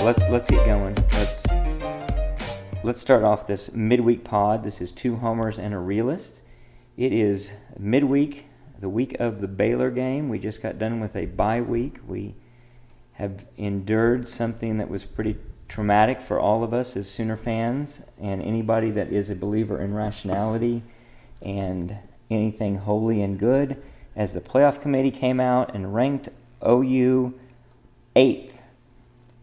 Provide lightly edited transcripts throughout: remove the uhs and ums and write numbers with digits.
Let's get going. Let's start off this midweek pod. This is two homers and a realist. It is midweek, the week of the Baylor game. We just got done with a bye week. We have endured something that was pretty traumatic for all of us as Sooner fans and anybody that is a believer in rationality and anything holy and good, as the playoff committee came out and ranked OU 8th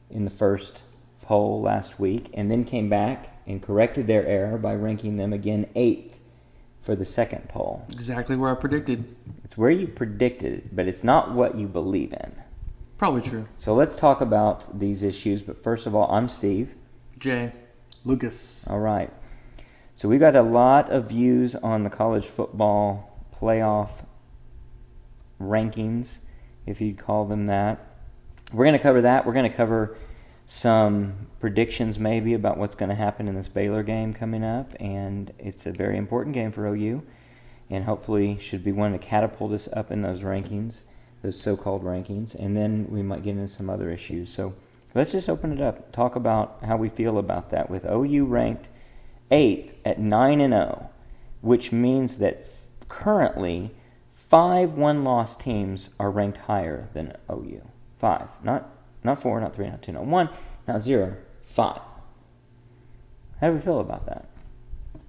in the first poll last week, and then came back and corrected their error by ranking them again 8th for the second poll. Exactly where I predicted. It's where you predicted it, but it's not what you believe in. Probably true. So let's talk about these issues, but first of all, I'm Steve. Jay. Lucas. All right. So we've got a lot of views on the college football playoff rankings, if you'd call them that. We're going to cover that. We're going to cover some predictions maybe about what's going to happen in this Baylor game coming up, and it's a very important game for OU, and hopefully should be one to catapult us up in those rankings, those so-called rankings, and then we might get into some other issues. So let's just open it up, talk about how we feel about that, with OU ranked 8th at 9-0, which means that currently 5 one-loss teams are ranked higher than OU. 5, not 4, not 3, not 2, not 1, not 0, 5. How do we feel about that,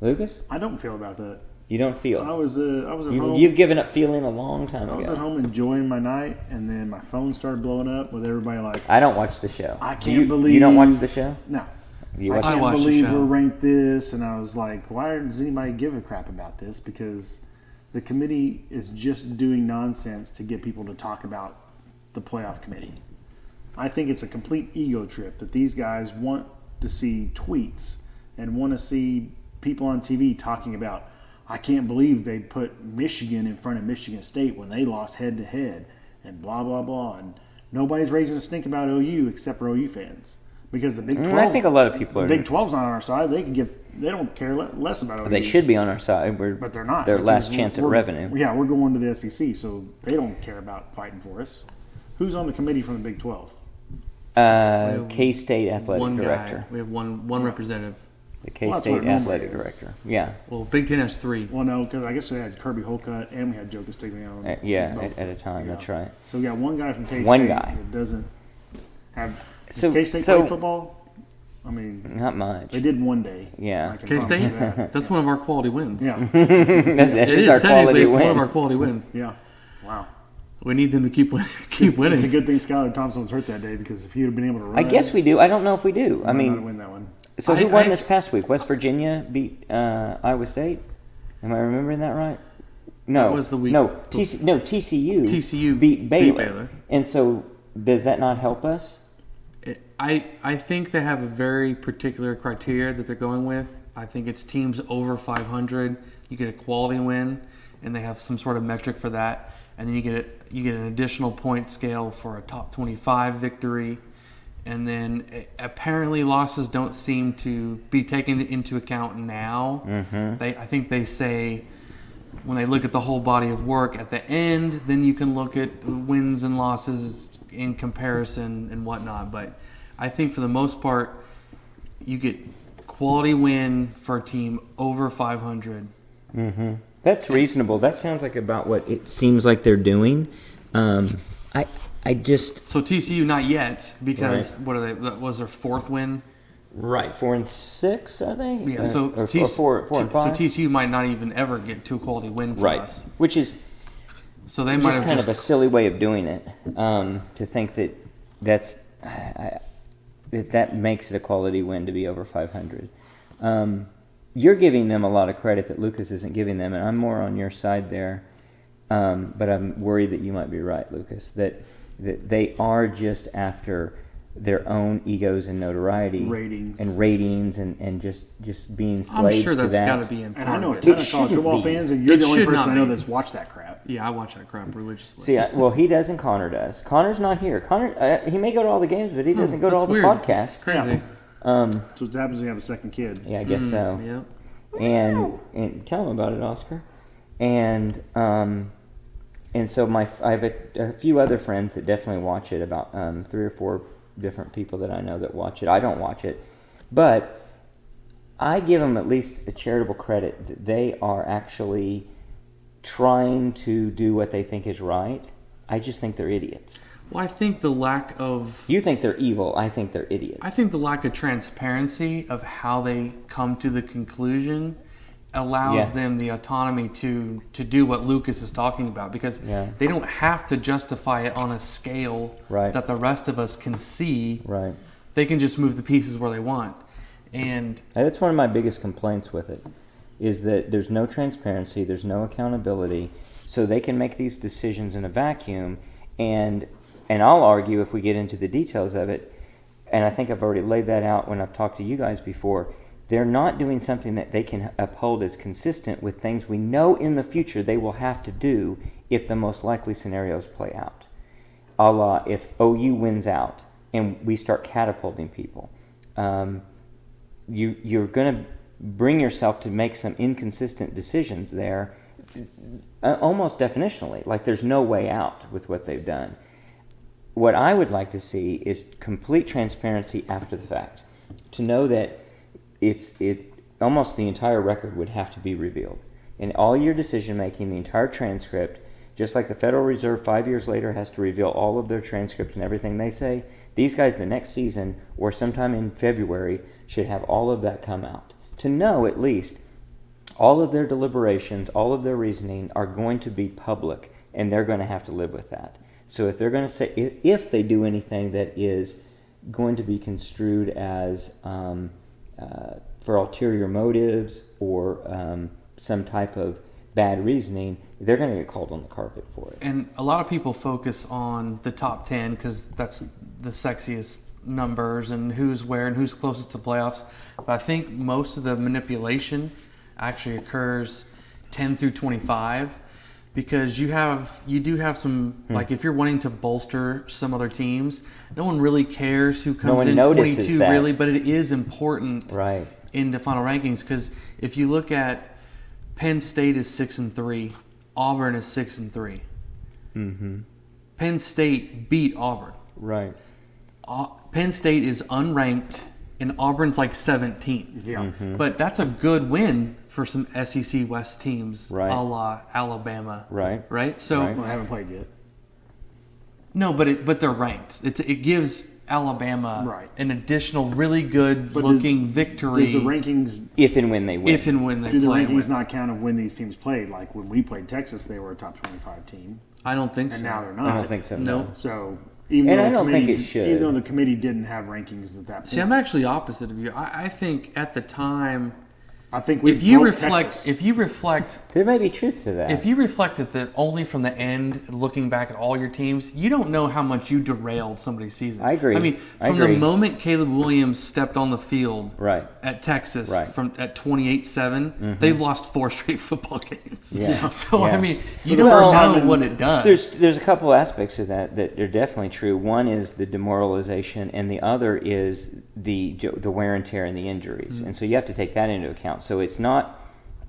Lucas? I don't feel about that. You don't feel? I was at home. You've given up feeling a long time ago. I was at home enjoying my night, and then my phone started blowing up with everybody like, I don't watch the show. I can't believe... You don't watch the show? No. I can't watch the believe show. we're ranked this, and I was like, why does anybody give a crap about this? Because the committee is just doing nonsense to get people to talk about the playoff committee. I think it's a complete ego trip that these guys want to see tweets and want to see people on TV talking about, I can't believe they put Michigan in front of Michigan State when they lost head-to-head, and blah, blah, blah. And nobody's raising a stink about OU except for OU fans. Because the Big 12, I think a lot of people the are. Big 12's not on our side. They don't care less about OU. They should be on our side. But they're not. Their because last chance at revenue. Yeah, we're going to the SEC, so they don't care about fighting for us. Who's on the committee from the Big 12? K-State athletic director. Guy. We have one representative. The K-State athletic it is. director. Yeah. Well, Big Ten has 3. Well, no, because I guess we had Kirby Holcutt and we had Joe Castiglione. At a time. Yeah. That's right. So we got one guy from K-State. One guy. That doesn't have. So- Does K-State so- play football? I mean, Not much. they did one day. Yeah. I can promise K-State? you that. That's one of our quality wins. Yeah. That It is our technically quality it's win. one of our quality wins. Yeah. Wow. We need them to keep winning. It's a good thing Skylar Thompson was hurt that day because if he had been able to run, I guess we do. I don't know if we do. I might not mean, win that one. so who won I- this past week? West Virginia beat Iowa State. Am I remembering that right? No, That was the week- No, TCU. TCU beat Baylor. Baylor. And so, does that not help us? I think they have a very particular criteria that they're going with. I think it's teams over 500. You get a quality win, and they have some sort of metric for that. And then you get an additional point scale for a top 25 victory. And then apparently losses don't seem to be taken into account now. Mm-hmm. I think they say when they look at the whole body of work at the end, then you can look at wins and losses in comparison and whatnot. But I think for the most part, you get quality win for a team over 500. Mm-hmm. That's reasonable. That sounds like about what it seems like they're doing. I just So TCU not yet because Right. what are they? That was their 4th win. right 4-6, I think. Yeah, so or 4 and 5. So TCU might not even ever get to a quality win for right, us. which is So they might just have kind of a silly way of doing it. To think that that makes it a quality win to be over 500. You're giving them a lot of credit that Lucas isn't giving them, and I'm more on your side there. But I'm worried that you might be right, Lucas, that they are just after their own egos and notoriety, Ratings. and just being slaves I'm sure to that's that. got to be in And part I know a of ton it. of college shouldn't football be. fans, and you're It the only should person not I know be. that's watched that crap. Yeah, I watch that crap religiously. See, well, he does and Connor does. Connor's not here. Connor, he may go to all the games, but he doesn't go to all That's the weird. podcasts. It's crazy. So what happens when you have a second kid? Yeah, I guess so. Yep. And tell him about it, Oscar. And so I have a few other friends that definitely watch it. About 3 or 4 different people that I know that watch it. I don't watch it, but I give them at least a charitable credit that they are actually trying to do what they think is right. I just think they're idiots. Well, I think the lack of... You think they're evil. I think they're idiots. I think the lack of transparency of how they come to the conclusion allows them the autonomy to do what Lucas is talking about, because they don't have to justify it on a scale that the rest of us can see. Right. They can just move the pieces where they want. And that's one of my biggest complaints with it, is that there's no transparency, there's no accountability, so they can make these decisions in a vacuum. And I'll argue, if we get into the details of it, and I think I've already laid that out when I've talked to you guys before, they're not doing something that they can uphold as consistent with things we know in the future they will have to do if the most likely scenarios play out. A la if OU wins out and we start catapulting people, you're going to bring yourself to make some inconsistent decisions there, almost definitionally. Like there's no way out with what they've done. What I would like to see is complete transparency after the fact, to know that almost the entire record would have to be revealed. And all your decision making, the entire transcript, just like the Federal Reserve 5 years later has to reveal all of their transcripts and everything they say, these guys the next season or sometime in February should have all of that come out. To know at least all of their deliberations, all of their reasoning are going to be public, and they're going to have to live with that. So if they're going to say, if they do anything that is going to be construed as for ulterior motives or some type of bad reasoning, they're going to get called on the carpet for it. And a lot of people focus on the top 10 because that's the sexiest numbers and who's where and who's closest to playoffs. But I think most of the manipulation actually occurs 10 through 25, because you do have some, like if you're wanting to bolster some other teams, no one really cares who comes in 22 that. Really, but it is important Right. into final rankings, because if you look at Penn State is 6-3, Auburn is 6-3. Mm-hmm. Penn State beat Auburn. Right. Penn State is unranked, and Auburn's like 17th. Yeah. Mm-hmm. But that's a good win for some SEC West teams, Right. a la Alabama. Right. Right? So Right. Well, I haven't played yet. no, but they're ranked. It gives Alabama an additional really good looking victory. Does the rankings, If and when they win. if and when they do the play. rankings not count of when these teams played? Like when we played Texas, they were a top 25 team, I don't think and so. now they're not. I don't think so. No. So even And though I the don't think committee- it should. Even though the committee didn't have rankings at that point, See, I'm actually opposite of you. I think at the time, I think we if you broke reflect, Texas. if you reflect There may be truth to that. If you reflected that only from the end, looking back at all your teams, you don't know how much you derailed somebody's season. I agree. I mean, I from agree. the moment Caleb Williams stepped on the field Right. at Texas, Right. at 28-7, they've lost 4 straight football games. Yeah. So Yeah. I mean, you the don't first time know in- what it does. There's a couple aspects of that are definitely true. One is the demoralization, and the other is the wear and tear and the injuries. And so you have to take that into account. So it's not.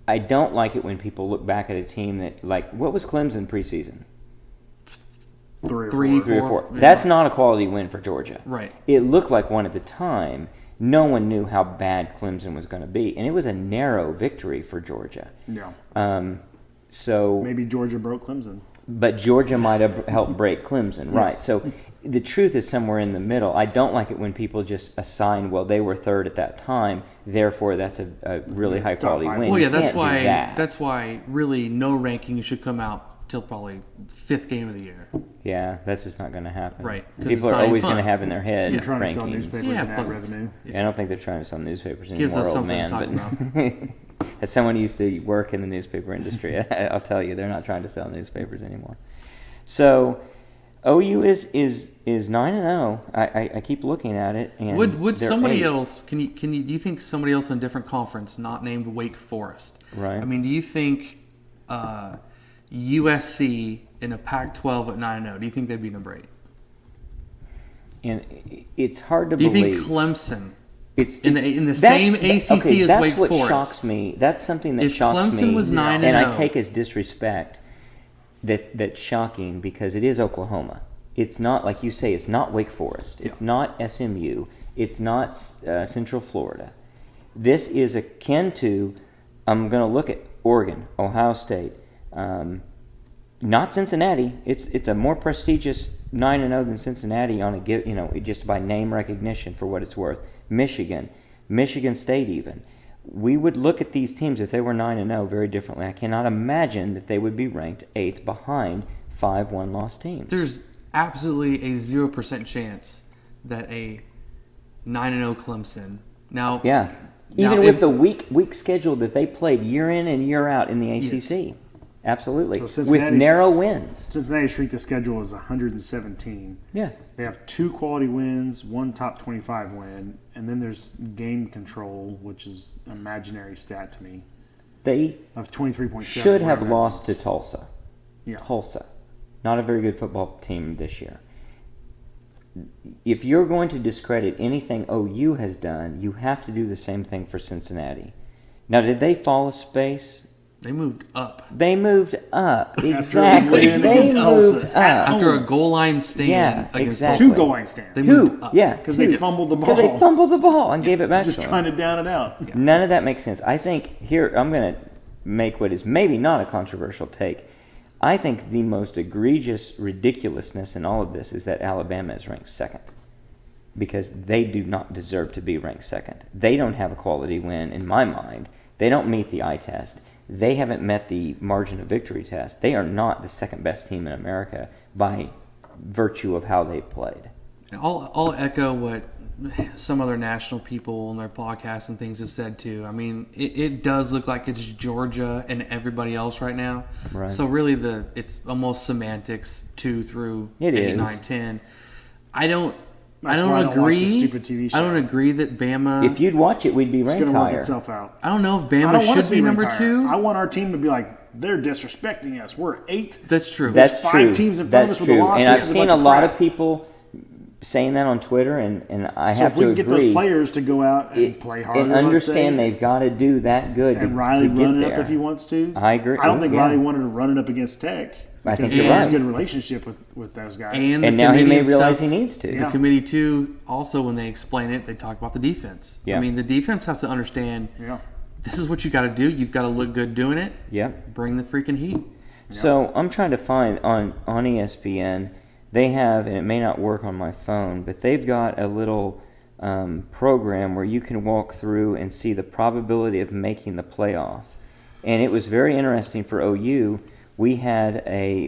I don't like it when people look back at a team that, like, what was Clemson preseason? 3 or 4. 3 or 4. Yeah. That's not a quality win for Georgia. Right. It looked like one at the time. No one knew how bad Clemson was going to be, and it was a narrow victory for Georgia. Yeah. So, Maybe Georgia broke Clemson. but Georgia might have helped break Clemson, right? So, the truth is somewhere in the middle. I don't like it when people just assign, well, they were third at that time, therefore that's a really high quality Top 5. win. Well, You yeah, that's can't do why. that. That's why really no rankings should come out till probably 5th game of the year. Yeah, that's just not going to happen. Right, 'cause People it's are not any always going to fun. have in their head You're trying to sell rankings. newspapers Yeah, and ad plus- revenue. I don't think they're trying to sell newspapers Gives anymore, us old something man. to talk But as someone who used to work in the newspaper industry, I'll tell you, they're not trying to sell newspapers anymore. So OU is 9-0. I keep looking at it, and Would they're somebody 8. else? Do you think somebody else in a different conference, not named Wake Forest? Right. I mean, do you think USC in a Pac-12 at 9-0? Do you think they'd be number 8? And it's hard to Do you believe. think Clemson It's in the that's- same ACC as that's Wake what Forest? shocks me. That's something that If shocks Clemson me. was 9 and I 0. take as disrespect that's shocking because it is Oklahoma. It's not, like you say, it's not Wake Forest. It's not SMU. It's not Central Florida. This is akin to, I'm going to look at Oregon, Ohio State, not Cincinnati. It's a more prestigious 9-0 than Cincinnati on just by name recognition for what it's worth. Michigan State even. We would look at these teams if they were 9-0 very differently. I cannot imagine that they would be ranked 8th behind 5 one-loss teams. There's absolutely a 0% chance that a 9-0 Clemson. Now, even with the weak schedule that they played year in and year out in the ACC. Yes. Absolutely. So with narrow wins. Cincinnati's strength of schedule is 117. Yeah. They have 2 quality wins, 1 top 25 win, and then there's game control, which is an imaginary stat to me. They of 23.7. should have lost to Tulsa. Yeah. Tulsa. Not a very good football team this year. If you're going to discredit anything OU has done, you have to do the same thing for Cincinnati. Now, did they fall a space? They moved up. They moved up. Exactly. They moved up. After a goal line stand against exactly. 2 goal line stands. They moved up. Because they fumbled the ball. Because they fumbled the ball and gave it back Just to them. trying to down it out. Yeah. None of that makes sense. I think here, I'm going to make what is maybe not a controversial take. I think the most egregious ridiculousness in all of this is that Alabama is ranked 2nd. Because they do not deserve to be ranked 2nd. They don't have a quality win, in my mind. They don't meet the eye test. They haven't met the margin of victory test. They are not the 2nd best team in America by virtue of how they've played. I'll echo what some other national people on their podcasts and things have said too. I mean, it does look like it's Georgia and everybody else right now. Right. So really, it's almost semantics 2 through it 8, is. 9, 10. I don't That's why I don't watch agree. this stupid TV show. I don't agree that Bama. If you'd watch it, we'd be It's ranked going to work higher. itself out. I don't know if I Bama don't want us should to be ranked number higher. 2. I want our team to be like, they're disrespecting us. We're 8th. That's true. That's There's true. 5 teams in front of That's us with a true. loss. And This I've is a seen bunch a of lot crap. of people saying that on Twitter, and I So have if we to can get agree. those players to go out and play harder, and let's understand say, they've got to do that good and to Riley get run it there. up if he wants to. I agree. I don't think Yeah. Riley wanted to run it up against Tech. I think because you're he has right. a good relationship with those guys. And the And now he committee may and realize stuff- he needs to. Yeah. The committee too. Also, when they explain it, they talk about the defense. Yeah. I mean, the defense has to understand. Yeah. This is what you got to do. You've got to look good doing it. Yep. Bring the freaking heat. So I'm trying to find on ESPN, they have, and it may not work on my phone, but they've got a little program where you can walk through and see the probability of making the playoff. And it was very interesting for OU. We had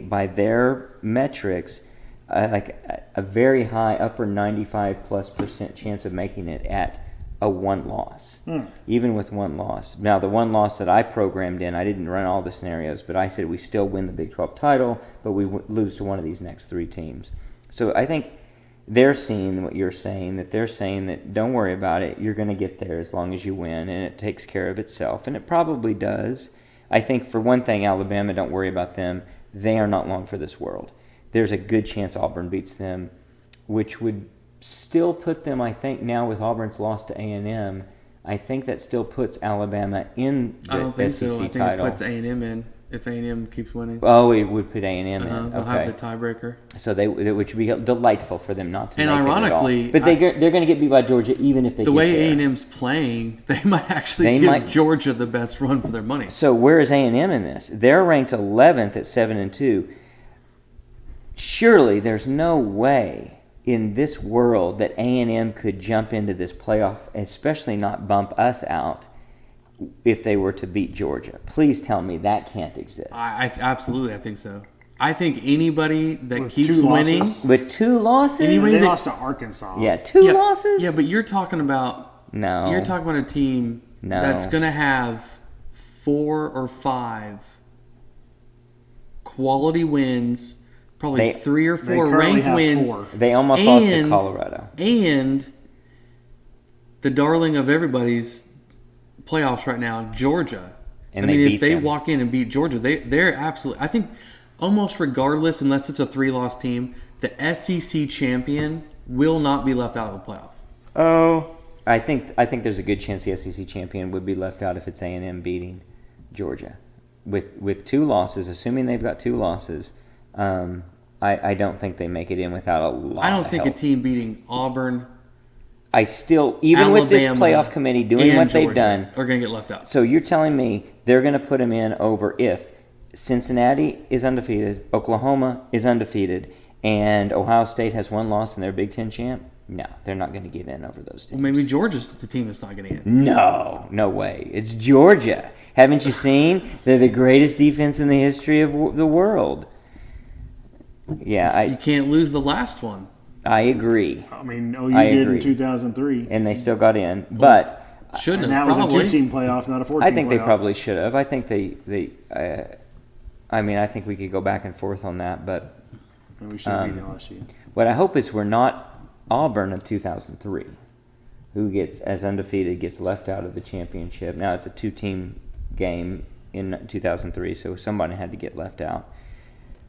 by their metrics, like a very high upper 95+% chance of making it at a 1 loss, even with 1 loss. Now, the 1 loss that I programmed in, I didn't run all the scenarios, but I said we still win the Big 12 title, but we lose to one of these next 3 teams. So I think they're seeing what you're saying, that they're saying that don't worry about it, you're going to get there as long as you win, and it takes care of itself, and it probably does. I think for one thing, Alabama, don't worry about them. They are not long for this world. There's a good chance Auburn beats them, which would still put them, I think, now with Auburn's loss to A&M, I think that still puts Alabama in I don't the think SEC so. I think title. it puts A&M in if A&M keeps winning. Oh, it would put A&M in. They'll Okay. have the tiebreaker. So which would be delightful for them not to And make ironically, it at all. But they're going to get beat by Georgia even if they The get way there. A&M's playing, they might actually They give might- Georgia the best run for their money. So where is A&M in this? They're ranked 11th at 7-2. Surely there's no way in this world that A&M could jump into this playoff, especially not bump us out if they were to beat Georgia. Please tell me that can't exist. I absolutely, I think so. I think anybody that With keeps 2 winning, losses. With 2 losses? Anybody They that- lost to Arkansas. Yeah, 2 yeah, losses? Yeah, but you're talking about No. You're talking about a team No. that's going to have 4 or 5 quality wins, probably They- 3 or They 4 currently ranked have wins, 4. They almost lost to And- Colorado. and the darling of everybody's playoffs right now, Georgia. And I they mean, beat if they them. walk in and beat Georgia, they're absolutely. I think almost regardless, unless it's a 3-loss team, the SEC champion will not be left out of the playoff. Oh, I think there's a good chance the SEC champion would be left out if it's A&M beating Georgia, with 2 losses, assuming they've got 2 losses. I don't think they make it in without a lot I don't of think help. a team beating Auburn, I still, even with this Alabama, playoff committee doing and what they've Georgia done, are going to get left out. so you're telling me they're going to put them in over if Cincinnati is undefeated, Oklahoma is undefeated, and Ohio State has one loss and they're Big Ten champ? No, they're not going to get in over those teams. Well, maybe Georgia's the team that's not getting in. No way. It's Georgia. Haven't you seen? They're the greatest defense in the history of the world. Yeah, You can't lose the last one. I agree. I mean, OU I did agree. in 2003. And they still got in. But Shouldn't And have. that was Probably. a 2-team playoff, not a 4-team playoff. I think they probably should have. I think I think we could go back and forth on that. But And we should have beaten LSU. what I hope is we're not Auburn of 2003, who gets, as undefeated, gets left out of the championship. Now it's a 2-team game in 2003, so somebody had to get left out.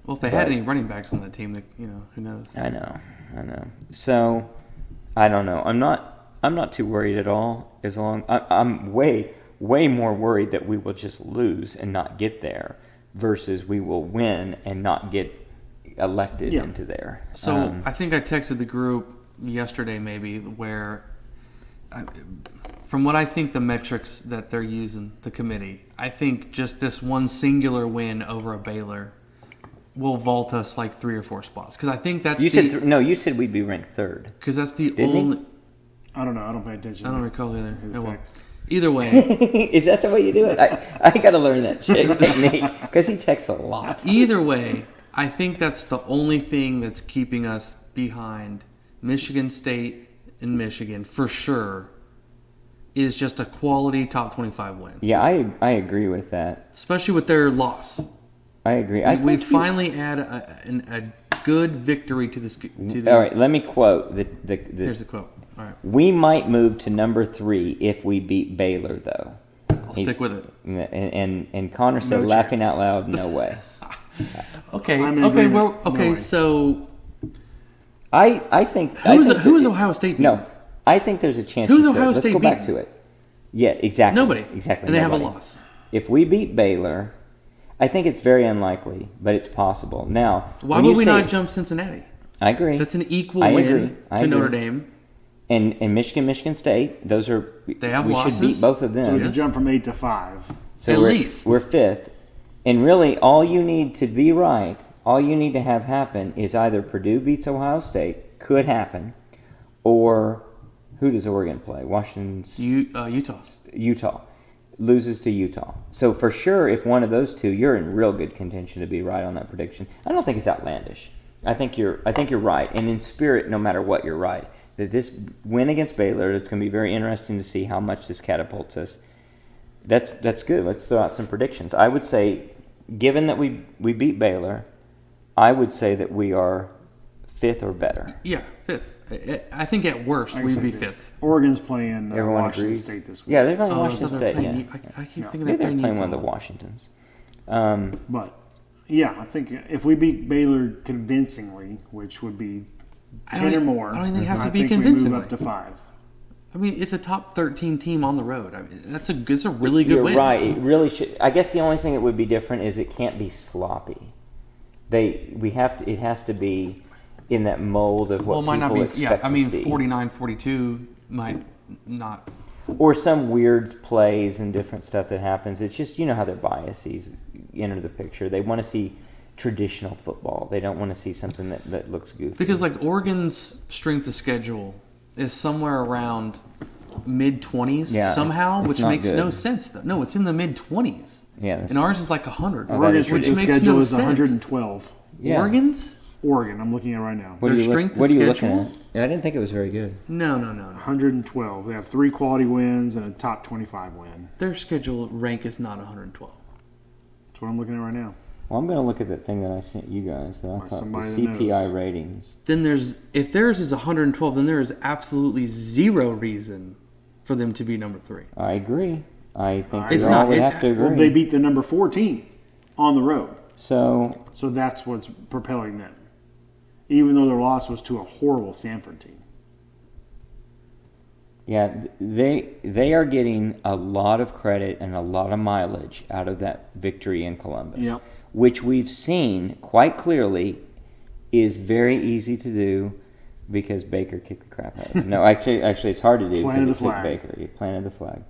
Well, if they had any running backs on that team, who knows? I know. So, I don't know. I'm not too worried at all. I'm way more worried that we will just lose and not get there, versus we will win and not get elected into there. So I think I texted the group yesterday, maybe, where, from what I think the metrics that they're using, the committee, I think just this one singular win over a Baylor will vault us like 3 or 4 spots, because I think that's you said we'd be ranked third. because that's the Didn't he? only. I don't know. I don't pay attention. I don't recall either. His Oh, well. text. Either way, Is that the way you do it? I got to learn that technique because he texts a lot. either way, I think that's the only thing that's keeping us behind Michigan State and Michigan for sure. Is just a quality top 25 win, Yeah, I agree with that. especially with their loss. I agree. We finally add a good victory to this. All right, let me quote the Here's the quote. All right, We might move to number 3 if we beat Baylor, though. I'll stick with it. And Connor said, No laughing chance. out loud, no way. Okay, I'm in okay, agreement. well, okay. No way. So I think who is Ohio State beating? No, I think there's a chance. Who's you could. Ohio Let's State go back beating? to it. Yeah, exactly. Nobody. Exactly. And they have a nobody. loss. If we beat Baylor, I think it's very unlikely, but it's possible. Now, Why when would you we say- not jump Cincinnati? I agree. That's an equal I win agree. I to agree. Notre Dame. And Michigan State, those are They have we losses. should beat both of So them. we Yes. can jump from 8 to 5. So At we're, least. we're 5th. And really, all you need to be right, all you need to have happen is either Purdue beats Ohio State, could happen, or who does Oregon play? Utah. Utah loses to Utah. So for sure, if one of those two, you're in real good contention to be right on that prediction. I don't think it's outlandish. I think you're right. And in spirit, no matter what, you're right. That this win against Baylor, it's going to be very interesting to see how much this catapults us. That's good. Let's throw out some predictions. I would say, given that we beat Baylor, I would say that we are 5th or better. Yeah, 5th. I think at worst we'd be 5th. Oregon's playing Everyone Washington agrees. State this week. Yeah, they're going to Oh, I Washington thought they were State. playing. Yeah, I keep thinking maybe they're they're playing one of the Utah. Washingtons. But, yeah, I think if we beat Baylor convincingly, which would be 10 or more, I don't even think it has to I be think we convincingly. move up to 5. I mean, it's a top 13 team on the road. I mean, it's a really good You're win. right. It really should. I guess the only thing that would be different is it can't be sloppy. It has to be in that mold of what Well, it might not people be. expect Yeah, I mean, to see. 49-42 might not. Or some weird plays and different stuff that happens. It's just, how their biases enter the picture. They want to see traditional football. They don't want to see something that looks goofy. Because, like, Oregon's strength of schedule is somewhere around mid-20s Yeah, somehow, it's which not makes good. no sense. No, it's in the mid-20s. Yeah, that's- And ours is like 100. Oh, that Oregon's is which strength of makes schedule no is sense. 112. Yeah. Oregon's? Oregon, I'm looking at it right now. What are their you, strength of what are you looking schedule? at? Yeah, I didn't think it was very good. No. 112. They have 3 quality wins and a top 25 win. Their schedule rank is not 112. That's what I'm looking at right now. Well, I'm going to look at that thing that I sent you guys that I thought the somebody that CPI knows. ratings. Then if theirs is 112, then there is absolutely zero reason for them to be number 3. I agree. I think It's we all not- would it- have to agree. Well, they beat the number 4 team on the road. So So that's what's propelling them. Even though their loss was to a horrible Stanford team. yeah, they are getting a lot of credit and a lot of mileage out of that victory in Columbus, Yep. which we've seen quite clearly is very easy to do because Baker kicked the crap out of it. No, actually, it's hard to do Planted because the he kicked flag. Baker. He planted the flag.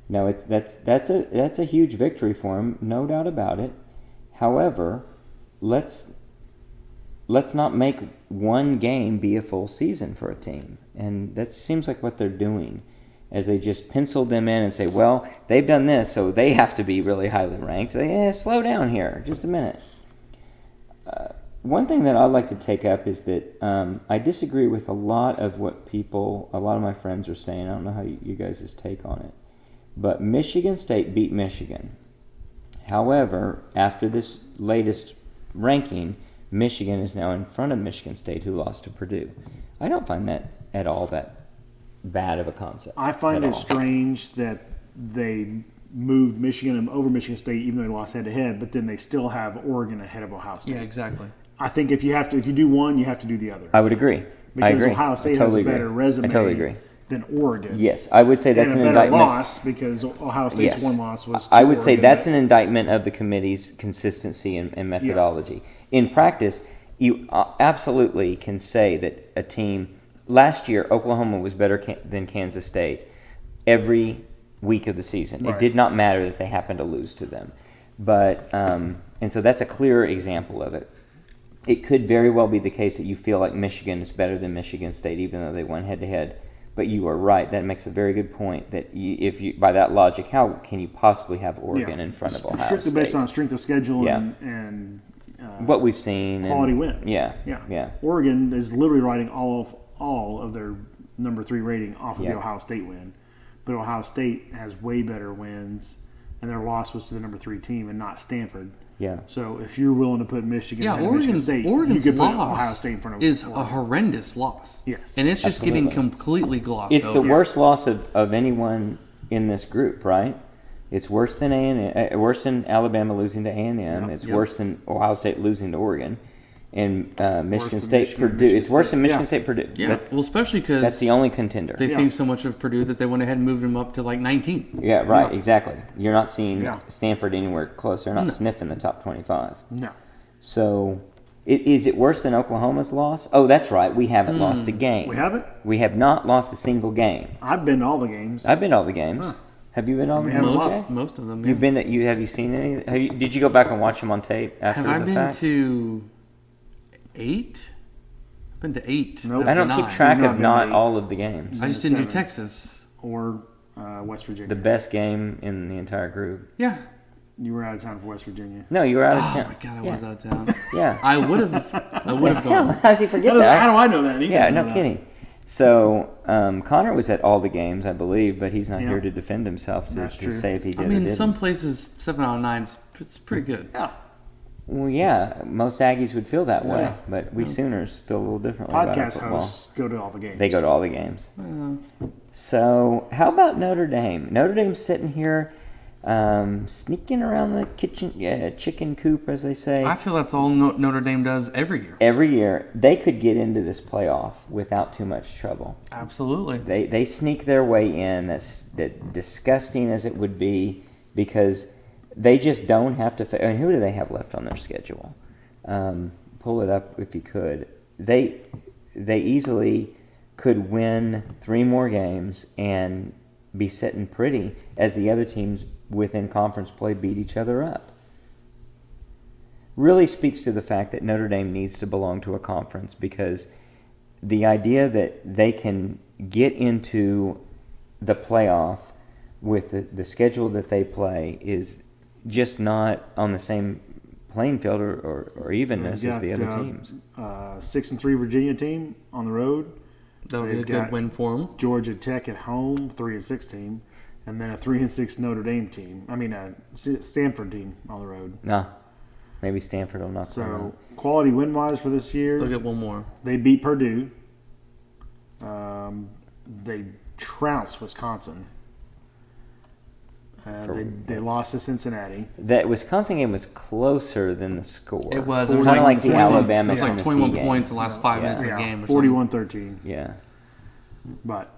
No, that's a huge victory for him, no doubt about it. However, let's not make one game be a full season for a team, and that seems like what they're doing, as they just penciled them in and say, well, they've done this, so they have to be really highly ranked. Slow down here, just a minute. One thing that I'd like to take up is that I disagree with a lot of what a lot of my friends are saying. I don't know how you guys' take on it. But Michigan State beat Michigan. However, after this latest ranking, Michigan is now in front of Michigan State, who lost to Purdue. I don't find that at all that bad of a concept. I find at it all. strange that they moved Michigan over Michigan State, even though they lost head-to-head, but then they still have Oregon ahead of Ohio State. Yeah, exactly. I think if you do one, you have to do the other. I would agree. Because I agree. Ohio State I totally has a better agree. resume I totally agree. than Oregon. Yes, I would say that's and an a better indictment. loss because Ohio State's Yes. one loss was to I would say Oregon. that's an indictment of the committee's consistency and methodology. In practice, you absolutely can say that a team last year, Oklahoma was better than Kansas State every week of the season. Right. It did not matter that they happened to lose to them, but and so that's a clear example of it. It could very well be the case that you feel like Michigan is better than Michigan State, even though they went head to head. But you are right. That makes a very good point. That if you, by that logic, how can you possibly have Oregon in front of Ohio strictly State? based on strength of schedule Yeah. and What we've seen, quality and, wins. Yeah. Oregon is literally riding all of their number 3 rating off of Yeah. the Ohio State win, but Ohio State has way better wins, and their loss was to the number 3 team and not Stanford. Yeah. So if you're willing to put Michigan Yeah, ahead of Michigan State, Oregon's you could put loss Ohio State in front of is Oregon. a horrendous loss. Yes. And it's just getting Absolutely. completely glossed It's over. the worst loss of anyone in this group, right? It's worse than worse than Alabama losing to A&M. Yep. It's Yep. worse than Ohio State losing to Oregon, and Michigan than State, Michigan, Purdue. Michigan It's worse State. than Michigan Yeah. State, Purdue. Yeah, well, especially because That's the only contender. they Yeah. think so much of Purdue that they went ahead and moved them up to like 19. Yeah, right. Yeah. Exactly. You're not seeing Yeah. Stanford anywhere close. They're not sniffing the top 25. No. So, is it worse than Oklahoma's loss? Oh, that's right. We haven't lost a game. We haven't? We have not lost a single game. I've been to all the games. I've been to all the games. Huh. Have you been to all the We games? haven't Most, lost. most of them. Yeah. You've been. Have you seen any? Did you go back and watch them on tape after Have I the been fact? to 8? I've been to 8. Nope. I don't keep 9. track We've not of been not to 8. all of the games. I just didn't do 7. Texas. or West Virginia. The best game in the entire group. Yeah. You were out of town for West Virginia. No, you were out of Oh town. my god, I yeah. was out of town. Yeah. I would have Hell, gone. how does he forget How that? do I know that? He Yeah, doesn't no know that. kidding. So Connor was at all the games, I believe, but he's not Yeah. here to defend himself to That's true. say if he did I or mean, didn't. some places 7 out of 9 is it's pretty good. Yeah. Well, yeah, most Aggies would feel that way, Yeah. but we Sooners feel a little differently about our Podcast football. hosts go to all the games. They go to all the games. So, how about Notre Dame? Notre Dame's sitting here, sneaking around the chicken coop, as they say. I feel that's all Notre Dame does every year. Every year, they could get into this playoff without too much trouble. Absolutely. They sneak their way in. That's disgusting as it would be, because they just don't have to. I mean, who do they have left on their schedule? Pull it up if you could. They easily could win 3 more games and be sitting pretty as the other teams within conference play beat each other up. Really speaks to the fact that Notre Dame needs to belong to a conference, because the idea that they can get into the playoff with the schedule that they play is just not on the same playing field or evenness as the other teams. 6-3 Virginia team on the road. That would be a They've good got win for them. Georgia Tech at home, 3-6 team, and then a 3-6 Notre Dame team. I mean, a Stanford team on the road. Nah, maybe Stanford will knock them So out. quality win wise for this year, They'll get one more. they beat Purdue. They trounced Wisconsin. They lost to Cincinnati. That Wisconsin game was closer than the score. It was. Kind of like the 21 Alabama It was like Tennessee 21 game. points in the last 5 minutes of the Yeah, game. Or something. 41-13. Yeah. But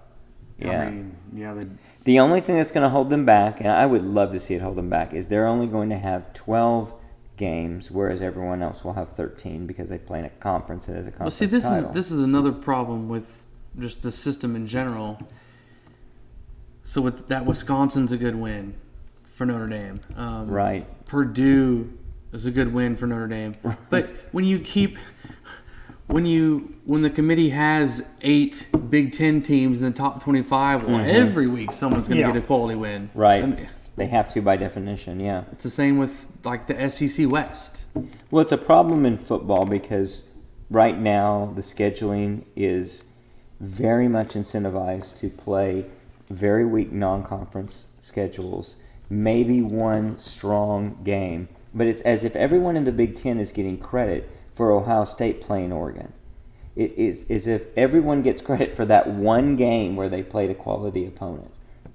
Yeah. I mean, yeah, The only thing that's going to hold them back, and I would love to see it hold them back, is they're only going to have 12 games, whereas everyone else will have 13 because they play in a conference and as a Well, conference see, title. this is another problem with just the system in general. So with that, Wisconsin's a good win for Notre Dame. Right. Purdue is a good win for Notre Dame. But when the committee has 8 Big Ten teams in the top 25, well, every week someone's going to get a quality win. Right. I mean, They have to by definition, yeah. it's the same with like the SEC West. Well, it's a problem in football because right now the scheduling is very much incentivized to play very weak non-conference schedules, maybe one strong game. But it's as if everyone in the Big Ten is getting credit for Ohio State playing Oregon. It is as if everyone gets credit for that one game where they played a quality opponent.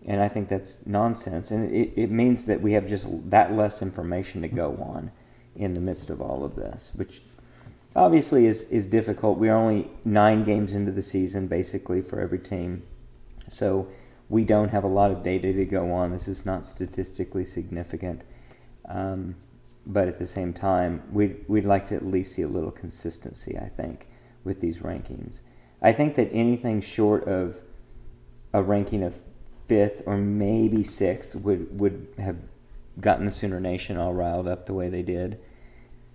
And I think that's nonsense. And it means that we have just that less information to go on in the midst of all of this, which obviously is difficult. We're only 9 games into the season, basically, for every team. So we don't have a lot of data to go on. This is not statistically significant. But at the same time, we'd like to at least see a little consistency, I think, with these rankings. I think that anything short of a ranking of 5th or maybe 6th would have gotten the Sooner Nation all riled up the way they did.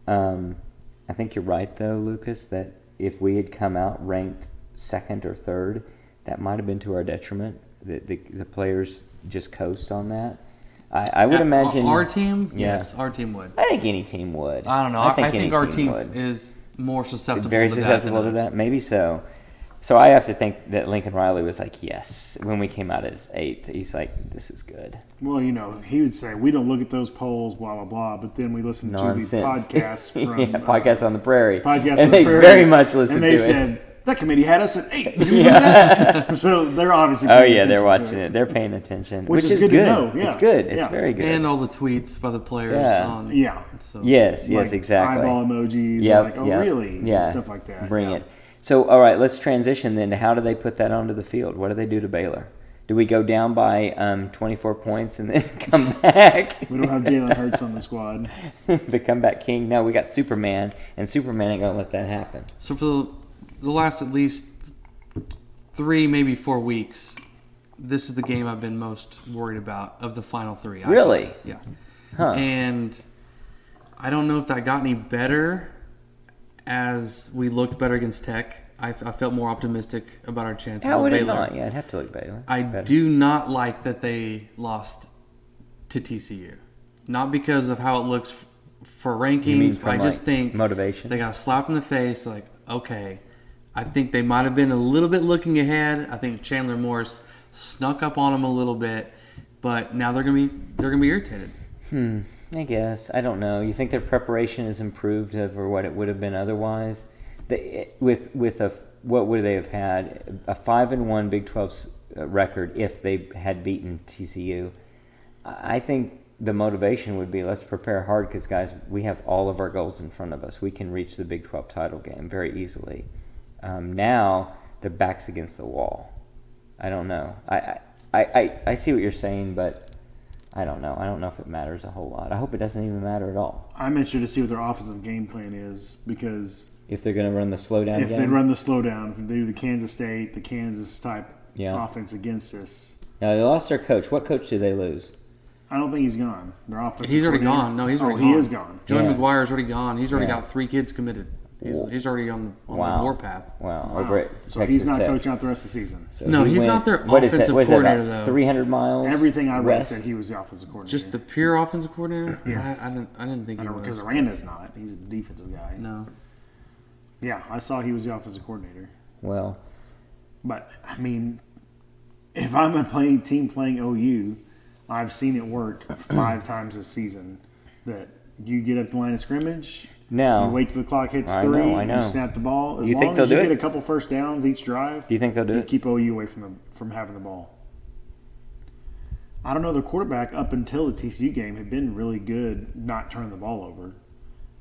I think you're right, though, Lucas, that if we had come out ranked 2nd or 3rd, that might have been to our detriment. The players just coast on that. I would imagine our team. Yeah. Yes, our team would. I think any team would. I don't know. I think our team is more susceptible. Very to susceptible that to that. Maybe so. So I have to think that Lincoln Riley was like, yes, when we came out as 8th, he's like, this is good. Well, he would say, we don't look at those polls, blah, blah, blah, but then we listen Nonsense. to the podcast from... Podcast on the Prairie. Podcast and on the they Prairie, very much listened and they to said, it. that committee had us at 8. Yeah. So they're obviously Oh, paying yeah, they're attention watching to it. They're paying attention. Which is is good to know, yeah. It's good. It's Yeah. very good. And all the tweets by the players. Yeah. Yeah. So. Yes, Like exactly. eyeball emojis, Yep, like, oh, yep, really? Yeah. And stuff like that. Bring yeah. it. So, all right, let's transition then to how do they put that onto the field? What do they do to Baylor? Do we go down by 24 points and then come back? We don't have Jalen Hurts on the squad. The comeback king? No, we got Superman, and Superman ain't going to let that happen. So for the last at least 3, maybe 4 weeks, this is the game I've been most worried about of the final 3. Really? Yeah. Huh. And I don't know if that got any better as we looked better against Tech. I felt more optimistic about our chances. How would Baylor. it not? Yeah, I'd have to look Baylor. I Better. do not like that they lost to TCU. Not because of how it looks for rankings. You mean from, I just think motivation? they got a slap in the face. Like, okay, I think they might have been a little bit looking ahead. I think Chandler Morris snuck up on them a little bit, but now they're gonna be irritated. I guess. I don't know. You think their preparation is improved over what it would have been otherwise? What would they have had? A 5-1 Big 12 record if they had beaten TCU. I think the motivation would be let's prepare hard because, guys, we have all of our goals in front of us. We can reach the Big 12 title game very easily. Now their back's against the wall. I don't know. I see what you're saying, but I don't know. I don't know if it matters a whole lot. I hope it doesn't even matter at all. I'm interested to see what their offensive game plan is because If they're going to run the slowdown if game? they run the slowdown, if they do the Kansas State, the Kansas type Yeah. offense against us, Now, they lost their coach. What coach did they lose? I don't think he's gone. Their offensive He's already coordinator- gone. No, he's already he gone. is gone. Joey Yeah. McGuire's already gone. He's already Yeah. got 3 kids committed. He's already on the warpath. Wow. Wow. Over at So Texas he's not Tech. coaching out the rest of the season. So No, he he's went- not their what is that? offensive What is that, coordinator, about though. 300 miles Everything I read west? said he was the offensive coordinator. Just the pure offensive coordinator? Yes. I didn't think I he know was. because Aranda's not. He's a defensive guy. No. Yeah, I saw he was the offensive coordinator. Well, But I mean, if I'm a team playing OU, I've seen it work 5 times this season. That you get up the line of scrimmage, now, you wait till the clock hits I 3, know. you snap the ball. As You think long they'll as you do get it? a couple first downs each drive, do you think they'll do you it? keep OU away from having the ball. I don't know. The quarterback up until the TCU game had been really good, not turning the ball over.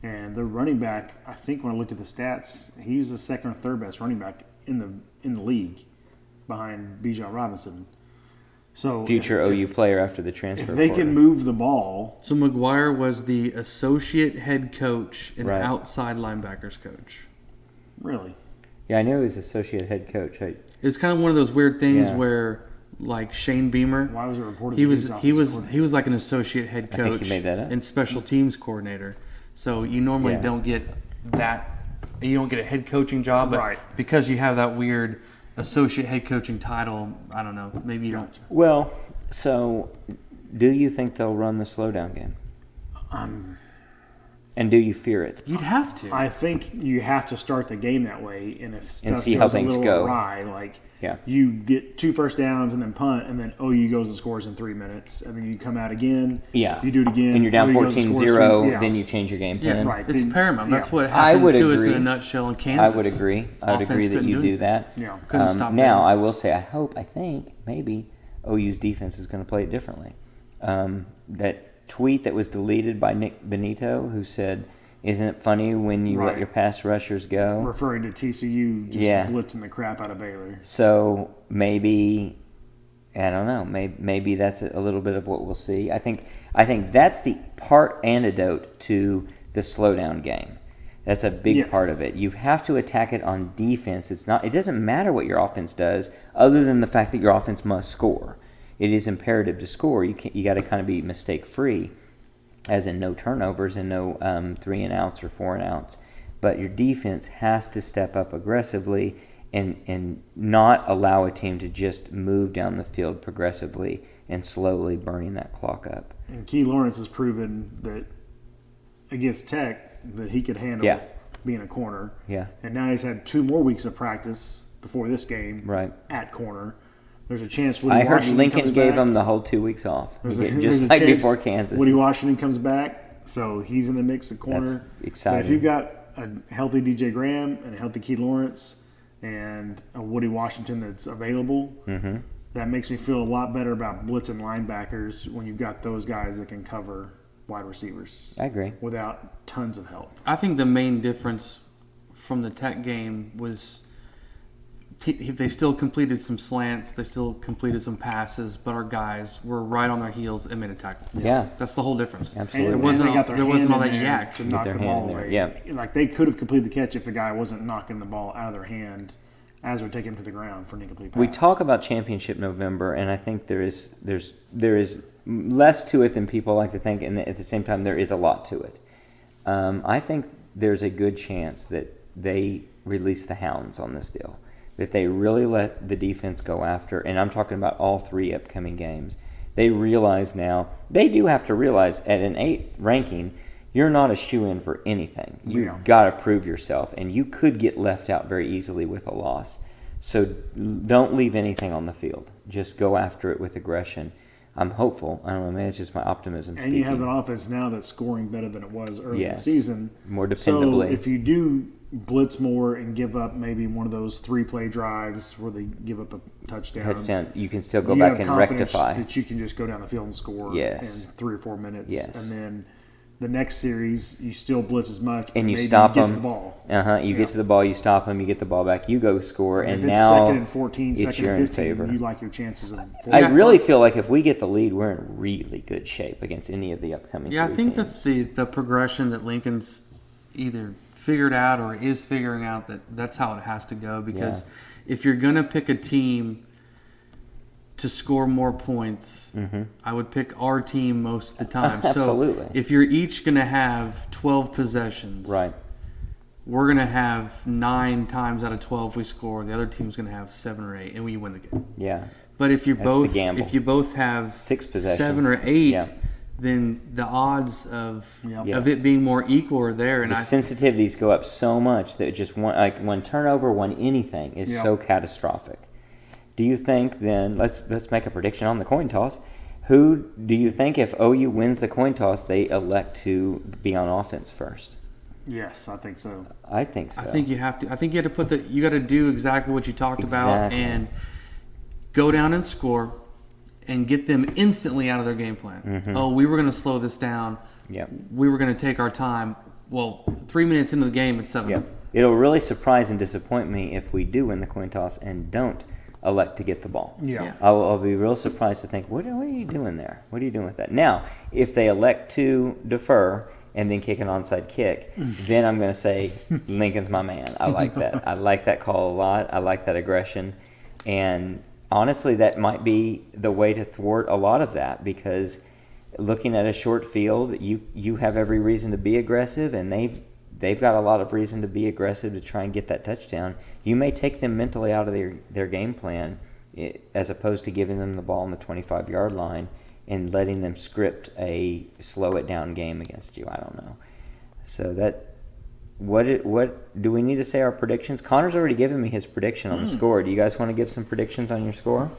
And the running back, I think when I looked at the stats, he was the 2nd or 3rd best running back in the league, behind Bijan Robinson. So future OU player after the transfer. if they portal. can move the ball, So McGuire was the associate head coach and Right. outside linebackers coach. really, Yeah, I knew he was associate head coach. It's kind of one of those weird things Yeah. where, like Shane Beamer, why was it reported? he that was he's he was offensive he was like an associate head I think coach he made that up. and special teams coordinator. So you normally Yeah. don't get that. You don't get a head coaching job, but Right. because you have that weird associate head coaching title, I don't know. Maybe you don't. Well, so do you think they'll run the slowdown game? And do you fear it? You'd have to. I think you have to start the game that way, and if stuff see goes how a things little go. awry, like Yeah. you get 2 first downs and then punt, and then OU goes and scores in 3 minutes, and then you come out again. Yeah. You do it again. And you're down OU goes and scores 14-0, three- yeah. then you change your game yeah, plan. Right. it's Then- paramount. That's yeah. what I happened would to us in agree. a nutshell in Kansas. I would agree. I would Offense agree that couldn't you do do anything. that. Yeah. Couldn't stop Now, them. I will say, I think, maybe OU's defense is going to play it differently. That tweet that was deleted by Nick Benito, who said, "Isn't it funny when you let Right. your pass rushers go?" Referring to TCU just Yeah. blitzing the crap out of Baylor. So maybe, I don't know. Maybe that's a little bit of what we'll see. I think that's the part antidote to the slowdown game. That's a big Yes. part of it. You have to attack it on defense. It doesn't matter what your offense does, other than the fact that your offense must score. It is imperative to score. You got to kind of be mistake free, as in no turnovers and no 3 and outs or 4 and outs. But your defense has to step up aggressively and not allow a team to just move down the field progressively and slowly burning that clock up. And Key Lawrence has proven that against Tech that he could handle Yeah. being a corner. Yeah, And now he's had 2 more weeks of practice before this game right. at corner. There's a chance Woody I heard Washington Lincoln comes gave back. him the whole 2 weeks off, There's just there's like chance before Kansas. Woody Washington comes back, so he's in the mix at corner. That's But exciting. if you've got a healthy DJ Graham and a healthy Key Lawrence and a Woody Washington that's available, Mm-hmm. that makes me feel a lot better about blitzing linebackers when you've got those guys that can cover wide receivers I agree. without tons of help. I think the main difference from the Tech game was they still completed some slants, they still completed some passes, but our guys were right on their heels and made a tackle. Yeah, That's the whole difference. absolutely. And, There wasn't and they got all- their there wasn't hand all in that there yak. to Get knock their the hand ball in there, away. yeah. Like they could have completed the catch if the guy wasn't knocking the ball out of their hand as they're taking him to the ground for an incomplete pass. We talk about Championship November, and I think there is less to it than people like to think, and at the same time, there is a lot to it. I think there's a good chance that they release the hounds on this deal, that they really let the defense go after, and I'm talking about all 3 upcoming games. They realize now, they do have to realize at an 8 ranking, you're not a shoo-in for anything. You've Yeah. got to prove yourself, and you could get left out very easily with a loss. So don't leave anything on the field. Just go after it with aggression. I'm hopeful. I don't know, maybe it's just my optimism And speaking. you have an offense now that's scoring better than it was early in the Yes. season. More So dependably. if you do blitz more and give up maybe one of those 3-play drives where they give up a touchdown, you can still go you back have and confidence rectify. that you can just go down the field and score Yes. in 3 or 4 minutes. Yes. And then the next series, you still blitz as much, but And you maybe stop get to them. the ball. You Yeah. get to the ball, you stop them, you get the ball back, you go score, and If it's now 2nd and 14, it's 2nd you're and in 15, favor. you like your chances of I Yeah. really feel like if we get the lead, we're in really good shape against any of the upcoming Yeah, I 3 think teams. that's the progression that Lincoln's either figured out or is figuring out that's how it has to go. Because if you're going to pick a team to score more points, I would pick our team most of the time. Absolutely. So if you're each going to have 12 possessions, Right. we're going to have 9 times out of 12 we score. The other team's going to have 7 or 8, and we win the game. Yeah. But if you That's both the gamble. if you both have 6 possessions. 7 or 8, Yeah. then the odds of Yep. of it being more equal are there. And The I sensitivities go up so much that just one turnover, one anything is Yeah. so catastrophic. Do you think then? Let's make a prediction on the coin toss. Who do you think, if OU wins the coin toss, they elect to be on offense first? Yes, I think so. I think so. I think you have to. I think you have to put you got to do exactly what you talked about Exactly. and go down and score and get them instantly out of their game plan. Mm-hmm. Oh, we were going to slow this down. Yep. We were going to take our time. Well, 3 minutes into the game, it's 7. Yep. It'll really surprise and disappoint me if we do win the coin toss and don't elect to get the ball. Yeah. I'll be real surprised to think, what are you doing there? What are you doing with that? Now, if they elect to defer and then kick an onside kick, then I'm going to say Lincoln's my man. I like that. I like that call a lot. I like that aggression. And honestly, that might be the way to thwart a lot of that, because looking at a short field, you have every reason to be aggressive, and they've got a lot of reason to be aggressive to try and get that touchdown. You may take them mentally out of their game plan, as opposed to giving them the ball on the 25-yard line and letting them script a slow it down game against you. I don't know. So what do we need to say our predictions? Connor's already given me his prediction on the score. Do you guys want to give some predictions on your score?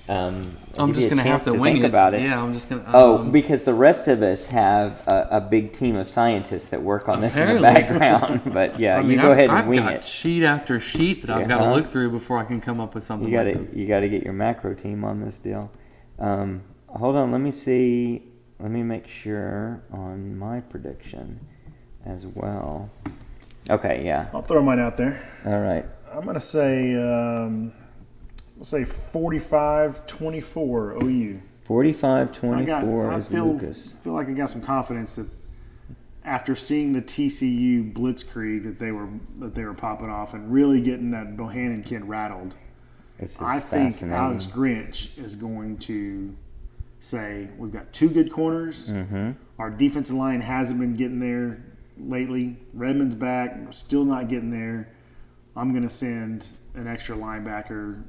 I'm just going to have to wing think it. about it. Yeah, I'm just going to. Because the rest of us have a big team of scientists that work on this in the background. But yeah, you go ahead and wing I've got it. sheet after sheet that I've got to look through before I can come up with something. You got to get your macro team on this deal. Hold on, let me see. Let me make sure on my prediction as well. Okay, yeah. I'll throw mine out there. All right. I'm going to say, let's say 45-24 OU. 45-24 is Lucas. I feel like I got some confidence that after seeing the TCU blitzkrieg that they were popping off and really getting that Bohannon kid rattled, I think Alex Grinch is going to say, we've got two good corners. Mm-hmm. Our defensive line hasn't been getting there lately. Redmond's back, still not getting there. I'm going to send an extra linebacker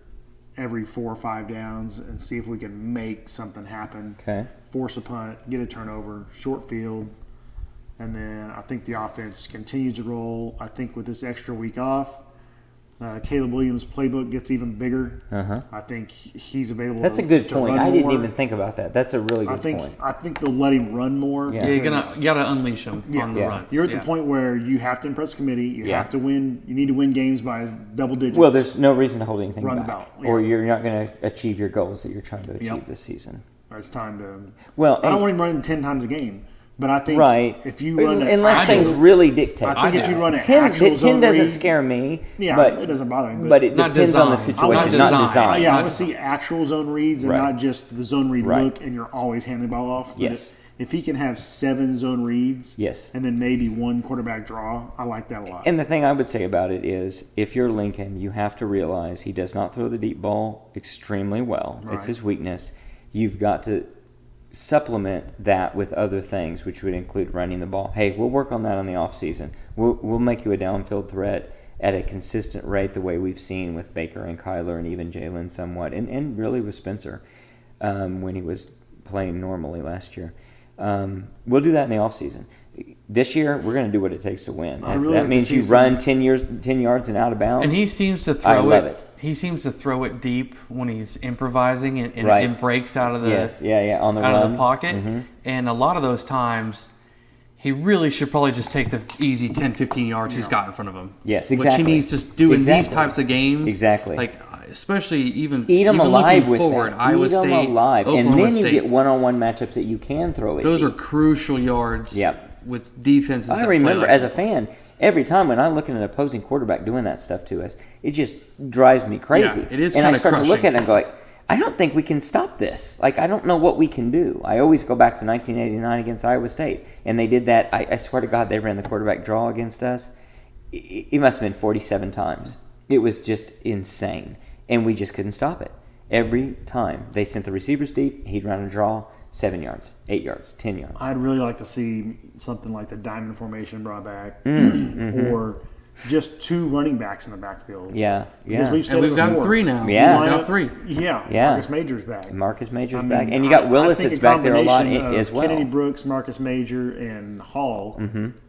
every 4 or 5 downs and see if we can make something happen. Okay. Force a punt, get a turnover, short field, and then I think the offense continues to roll. I think with this extra week off, Caleb Williams' playbook gets even bigger. Uh-huh. I think he's available. That's a good to point. run I didn't more. even think about that. That's a really good point. I think they'll let him run more. Yeah. you got to unleash him on the run. You're at the point where you have to impress the committee. You have to win. You need to win games by double digits. Well, there's no reason to hold anything Run back, about, or you're not going to achieve your goals that you're trying to achieve this season. It's time to. Well, I don't want him running 10 times a game, but I think if you run unless things really dictate. I think if you run 10 doesn't scare me. Yeah, but it doesn't bother me. But it Not depends on the design. situation, Not not design. design. Yeah, I want to see actual zone reads and not just the zone read look and you're always handing the ball off. But Yes. If he can have 7 zone reads and then maybe 1 quarterback draw, I like that a lot. And the thing I would say about it is, if you're Lincoln, you have to realize he does not throw the deep ball extremely well. Right. It's his weakness. You've got to supplement that with other things, which would include running the ball. Hey, we'll work on that on the off season. We'll make you a downfield threat at a consistent rate, the way we've seen with Baker and Kyler and even Jalen somewhat, and really with Spencer when he was playing normally last year. We'll do that in the off season. This year, we're going to do what it takes to win. If that means you run 10 yards and out of bounds. And he seems to throw I love it. He seems to throw it deep when he's improvising and it breaks out of the on the out run. of the pocket. Mm-hmm. And a lot of those times, he really should probably just take the easy 10, 15 yards he's got in front of him. Yes, exactly. Which he needs to do in these types of games. Exactly. Like, especially even eat them alive with forward, that. Iowa Eat them State, alive, Oklahoma and then State. you get one-on-one matchups that you can throw it. Those are crucial yards. With defenses. I remember as a fan, every time when I'm looking at an opposing quarterback doing that stuff to us, it just drives me crazy. Yeah, it is and I kinda start to look crushing. at it and go like, I don't think we can stop this. Like, I don't know what we can do. I always go back to 1989 against Iowa State, and they did that. I swear to God, they ran the quarterback draw against us. It must have been 47 times. It was just insane, and we just couldn't stop it. Every time they sent the receivers deep, he'd run a draw. 7 yards, 8 yards, 10 yards. I'd really like to see something like the diamond formation brought back, Mm-hmm. or just 2 running backs in the backfield. Yeah. Because we've said And we've it got before. 3 now. Yeah. We've got 3. Yeah. Yeah. Marcus Major's back. Marcus Major's I mean, back. And you got Willis I think that's a back there a lot combination as of well. Kennedy Brooks, Marcus Major, and Hall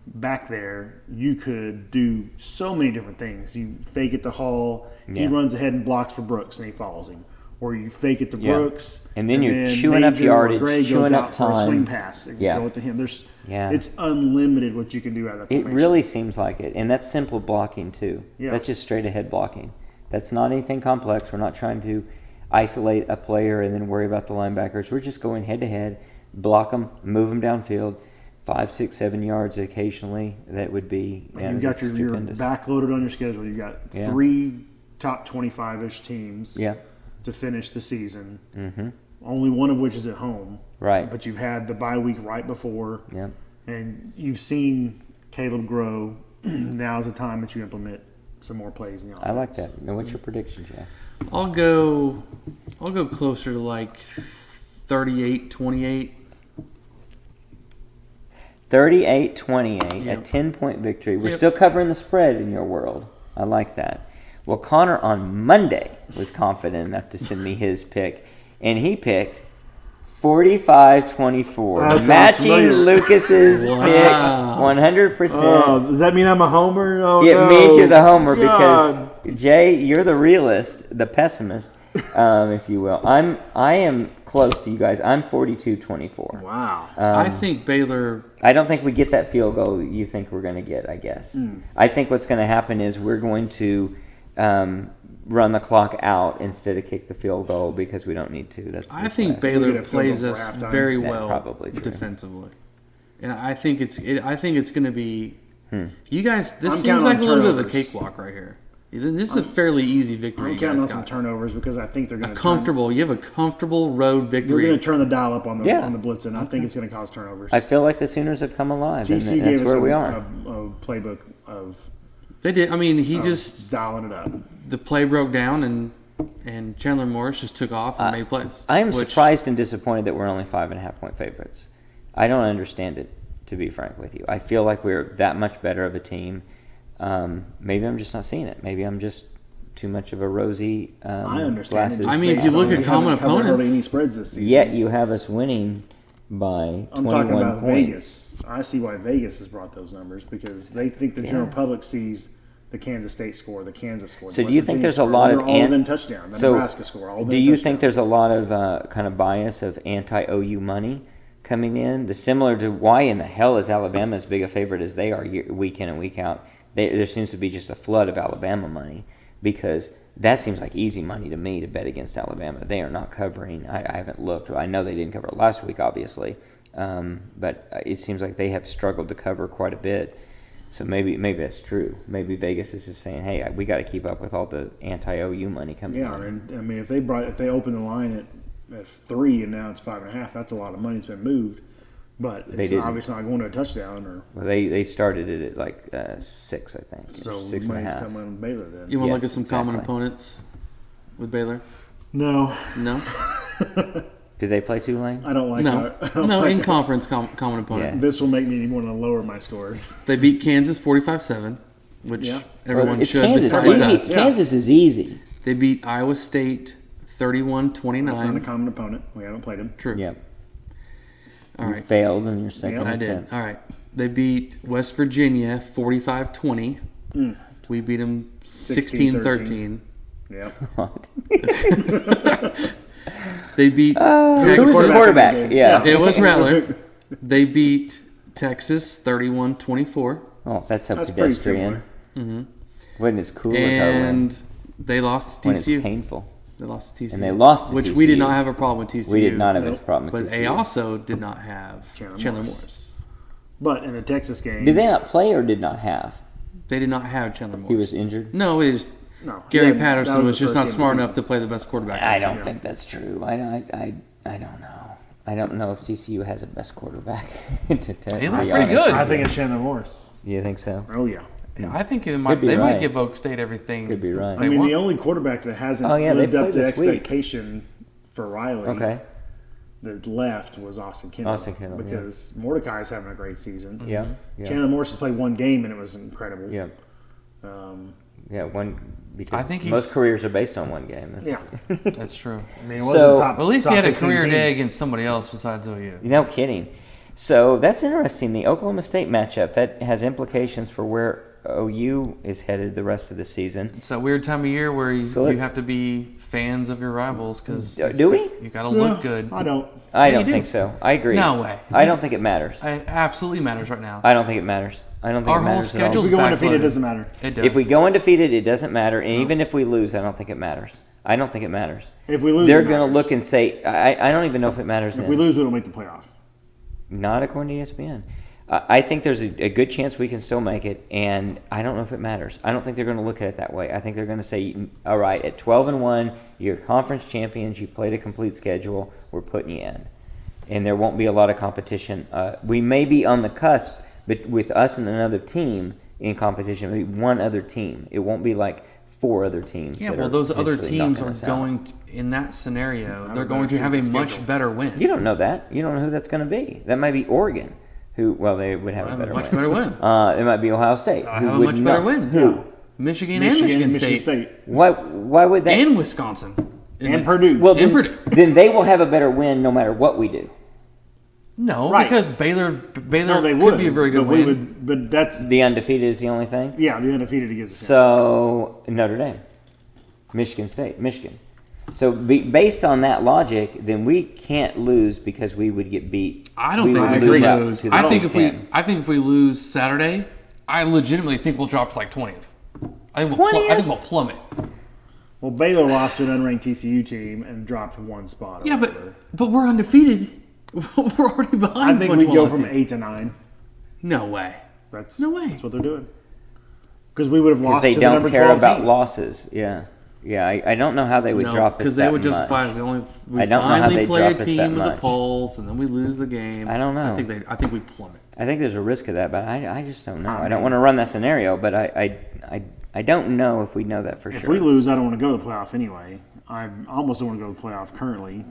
back there, you could do so many different things. You fake it to Hall, he runs ahead and blocks for Brooks, and he follows him. Or you fake it to Brooks, and then you're chewing up Major or yardage, Gray chewing goes up out for a swing time. pass and Yeah. throw it to him. It's unlimited what you can do out of that It formation. really seems like it, and that's simple blocking too. Yeah. That's just straight ahead blocking. That's not anything complex. We're not trying to isolate a player and then worry about the linebackers. We're just going head to head, block them, move them downfield, 5, 6, 7 yards occasionally. That would be. You've got your stupendous. backloaded on your schedule. You've got Yeah. 3 top 25-ish teams Yeah. to finish the season. Mm-hmm. Only one of which is at home. Right. But you've had the bye week right before. Yep. And you've seen Caleb grow. Now is the time that you implement some more plays in the offense. I like that. Now, what's your prediction, Jay? I'll go closer to like 38-28. 38-28, Yep. a 10-point victory. We're Yep. still covering the spread in your world. I like that. Well, Connor on Monday was confident enough to send me his pick, and he picked 45-24, That sounds matching familiar. Lucas's Wow. pick 100%. Oh, does that mean I'm a homer? Oh, It no. means you're the homer God. because Jay, you're the realist, the pessimist, if you will. I am close to you guys. I'm 42-24. Wow. I think Baylor. I don't think we get that field goal that you think we're going to get, I guess. I think what's going to happen is we're going to run the clock out instead of kick the field goal because we don't need to. That's I think We'll Baylor get a field plays goal for us halftime. very That's well probably true. defensively, and I think it's going to be. You guys, this I'm seems counting like on a little bit of a turnovers. cakewalk right here. This is a fairly easy victory. I'm you counting guys on some got. turnovers because I think they're going to Comfortable. You have a comfortable road They're victory. going to turn the dial up on the Yeah. on the blitz, and I think it's going to cause turnovers. I feel like the Sooners have come alive, and TC that's gave us where a, we are. a playbook of They did. I mean, he just dialing it up. the play broke down and Chandler Morris just took off and made plays. I am which- surprised and disappointed that we're only 5.5-point favorites. I don't understand it, to be frank with you. I feel like we're that much better of a team. Maybe I'm just not seeing it. Maybe I'm just too much of a rosy I understand. it glasses. just I mean, if based you look on at we common haven't covered hardly opponents- any spreads this season. Yet you have us winning by I'm 21 talking about points. Vegas. I see why Vegas has brought those numbers because they think the general Yes. public sees the Kansas State score, the Kansas score. So the do West you think Virginia there's a score. lot They're of all of them touchdown? The So, Nebraska score. All of them do you touchdown. think there's a lot of kind of bias of anti-OU money coming in? The similar to why in the hell is Alabama as big a favorite as they are week in and week out? There seems to be just a flood of Alabama money because that seems like easy money to me to bet against Alabama. They are not covering. I haven't looked. I know they didn't cover it last week, obviously, but it seems like they have struggled to cover quite a bit. So maybe that's true. Maybe Vegas is just saying, "Hey, we got to keep up with all the anti-OU money coming Yeah, in." and I mean, if they open the line at 3 and now it's 5.5, that's a lot of money that's been moved. But They it's didn't. obviously not going to a touchdown, or Well, they started it at like 6, I think. or so 6 and a money's half. coming on Baylor then. You want to look Yes, at some common exactly. opponents with Baylor? No, No, Did they play Tulane? I don't like no, that. no. In conference, common opponent. Yeah. This will make me want to lower my score. They beat Kansas 45-7, which Yeah. everyone it's should. Kansas. besides Easy. us. Yeah. Kansas is easy. They beat Iowa State That's not a 31-29. common opponent. We haven't played him. True. Yep. All You right. failed in your second Yep. I attempt. did. All right. They beat West Virginia 45-20. Mm. We beat them 16-13. 16-13. Yep. They beat Who was the quarterback quarterback? in the game. Yeah. It was Rattler. They beat Texas 31-24. Oh, that's so That's pretty pedestrian. similar. Wasn't as cool as our win. And they lost to When it's TCU. painful. They lost to TCU. And they lost to which TCU. we did not have a problem with TCU. We did not have a Nope. problem with But TCU. they also did not have Chandler Chandler Morris. Morris. But in the Texas game, Did they not play or did not have? They did not have Chandler Morris. He was injured? No, it just no, Gary yeah, that Patterson was the just first not game of smart the enough to play the best quarterback. I don't Yeah. think that's true. I don't know. I don't know if TCU has a best quarterback. to He looked be pretty honest. good. I think it's Chandler Morris. You think so? Oh yeah. I think it Could be they right. might give Oak State everything. Could be right. I mean, want- the only quarterback that hasn't Oh, yeah, they lived up played to this week. expectation for Riley Okay. that left was Austin Kendall. Austin Kendall, yeah. because Mordecai's having a great season. Yeah. Yeah. Chandler Morris has played one game and it was incredible. Yeah. Um, Yeah. One because I think he's- most careers are based on one game. That's- yeah. That's true. I mean, it So- wasn't top, Well, at least top he had a 15 career team. day against somebody else besides OU. No kidding. So that's interesting. The Oklahoma State matchup that has implications for where OU is headed the rest of the season. It's that weird time of year where you let's- have to be fans of your rivals because Do we? you got to No, look good. I don't. I Yeah, don't you do. think so. I agree. No way. I don't think it matters. It absolutely matters right now. I don't think it matters. I don't think Our it whole matters at all. If schedule- we go undefeated, it backloaded. doesn't matter. It does. If we go undefeated, it doesn't matter. And even if we lose, I don't think it matters. I don't think it matters. If we lose, They're it going to matters. look and say, I don't even know if it matters If then. we lose, we don't make the playoff. Not according to ESPN. I think there's a good chance we can still make it, and I don't know if it matters. I don't think they're going to look at it that way. I think they're going to say, all right, at 12-1, you're conference champions, you played a complete schedule, we're putting you in. And there won't be a lot of competition. We may be on the cusp, but with us and another team in competition, maybe one other team. It won't be like 4 other teams. Yeah, that well, are those other potentially teams knocking are us out. going in that scenario. They're a going to better have a schedule. much better win. You don't know that. You don't know who that's going to be. That might be Oregon, who, well, they would have a better much win. better win. It might be Ohio State. I who have a would much better not. win. Who? Michigan and Michigan Michigan State. Why would that? And Wisconsin. And Purdue. Well, And then, Purdue. then they will have a better win no matter what we do. No, Right. because Baylor no, they could would be a very good but we win. would, but that's The undefeated is the only thing. yeah, the undefeated against the So Notre Dame, Michigan State, Michigan. So based on that logic, then we can't lose because we would get beat. I don't We think would we lose could out lose. to the I think Big if we lose Saturday, I legitimately think we'll drop to like 20th. I think we'll plummet. Well, Baylor lost to an unranked TCU team and dropped 1 spot. or Yeah, whatever. but we're undefeated. We're already behind. I think bunch we of go all from these 8 to 9. teams. No way. That's No way. That's what they're doing. Because we would have Because lost they to the don't number care 12 about team. losses. Yeah. I don't know how they would drop us because that they would just much. find we I don't know how finally they play drop a us that team in the much. polls and then we lose the game. I don't know. I think we plummet. I think there's a risk of that, but I just don't know. I I don't mean- want to run that scenario, but I don't know if we know that for If sure. we lose, I don't want to go to the playoff anyway. I almost don't want to go to the playoff currently.